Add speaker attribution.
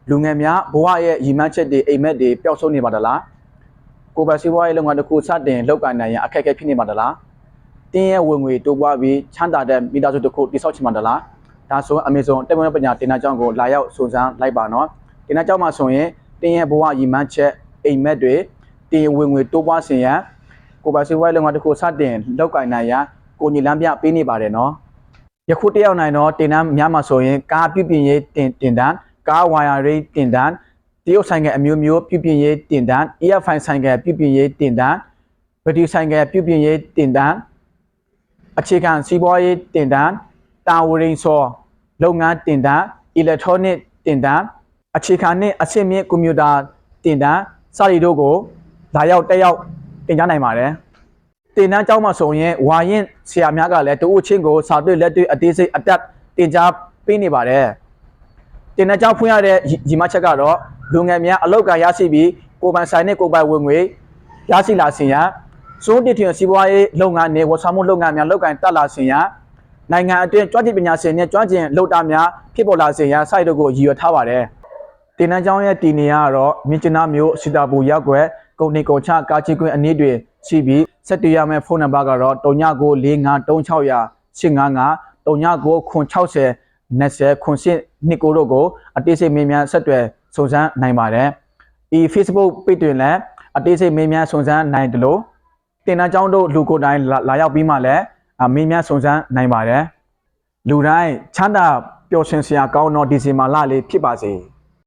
Speaker 1: လူငယ်များဘဝရဲ့ရည်မှန်းချက်တွေအိမ်မက်တွေပျောက်ဆုံးနေပါသလားကိုယ်ပိုင်စီးပွားရေးလုပ်ငန်းတစ်ခုစတင်လုပ်ကိုင်နိုင်ရန်အခက်အခဲဖြစ်နေပါသလားတင်းရဲ့ဝင်ငွေတိုးပွားပြီးချမ်းသာတဲ့မိသားစုတစ်ခုတည်ဆောက်ချင်ပါသလားဒါဆို Amazon တက်မွေးပညာတင်နန်းကျောင်းကိုလာရောက်စုံစမ်းလိုက်ပါနော်တင်နန်းကျောင်းမှာဆိုရင်တင်းရဲ့ဘဝရည်မှန်းချက်အိမ်မက်တွေတင်းဝင်ငွေတိုးပွားစေရန်ကိုယ်ပိုင်စီးပွားရေးလုပ်ငန်းတစ်ခုစတင်လုပ်ကိုင်နိုင်ရန်ကိုညီလမ်းပြပေးနေပါတယ်နော်ယခုတယောက်နိုင်တော့တင်နန်းများမှာဆိုရင်ကားပြုပြင်ရေးတင်တန်းကားဝါယာရေးတင်တန်းတရုတ်ဆိုင်ကအမျိုးမျိုးပြုပြင်ရေးတင်တန်း EFI ဆိုင်ကပြုပြင်ရေးတင်တန်းဗီဒီယိုဆိုင်ကပြုပြင်ရေးတင်တန်းအခြေခံစီးပွားရေးတင်တန်းတာဝရင်းစောလုပ်ငန်းတင်တန်း electronic တင်တန်းအခြေခံနဲ့အဆင့်မြင့်ကွန်ပျူတာတင်တန်းစသည်တို့ကိုလာရောက်တက်ရောက်တင်ကြားနိုင်ပါတယ်တင်တန်းကျောင်းမှာဆိုရင်ဝါရင်ဆရာများကလည်းတဦးချင်းကိုစာတွေ့လက်တွေ့အသေးစိတ်အတက်တင်ကြားပေးနေပါတယ်တင်တန်းကျောင်းဖွင့်ရတဲ့ရည်မှန်းချက်ကတော့လူငယ်များအလောက်ကန်ရရှိပြီးကိုယ်ပိုင်ဆိုင်နဲ့ကိုယ်ပိုင်ဝင်ငွေရရှိလာစေရန်စိုးတည်ထင်စီးပွားရေးလုပ်ငန်းနဲ့ဝန်ဆောင်မှုလုပ်ငန်းများလုပ်ကိုင်တက်လာစေရန်နိုင်ငံအတွင်းကျွမ်းကျင်ပညာရှင်နဲ့ကျွမ်းကျင်လုပ်သားများဖြစ်ပေါ်လာစေရန်စိုက်တို့ကိုရည်ရွယ်ထားပါတယ်တင်နန်းကျောင်းရဲ့တည်နေရတော့မြင်းကျနာမျိုးစီတာပူရောက်ွယ်ကုန်နေကုန်ချကားချီကွင်းအနည်းတွေရှိပြီးဆက်တွေ့ရမယ့်ဖုန်းနံပါတ်ကတော့3993636085 399060 20တို့ကိုအသေးစိတ်မေးမြန်းဆက်သွယ်စုံစမ်းနိုင်ပါတယ်။ဒီ Facebook page တွင်လည်းအသေးစိတ်မေးမြန်းစုံစမ်းနိုင်တယ်လို့တင်နန်းကျောင်းတို့လူကိုယ်တိုင်လာရောက်ပြီးမှလည်းမေးမြန်းစုံစမ်းနိုင်ပါတယ်။လူတိုင်းချမ်းသာပျော်ရွှင်စရာကောင်းသောဒီဇင်ဘာလလေးဖြစ်ပါစေ။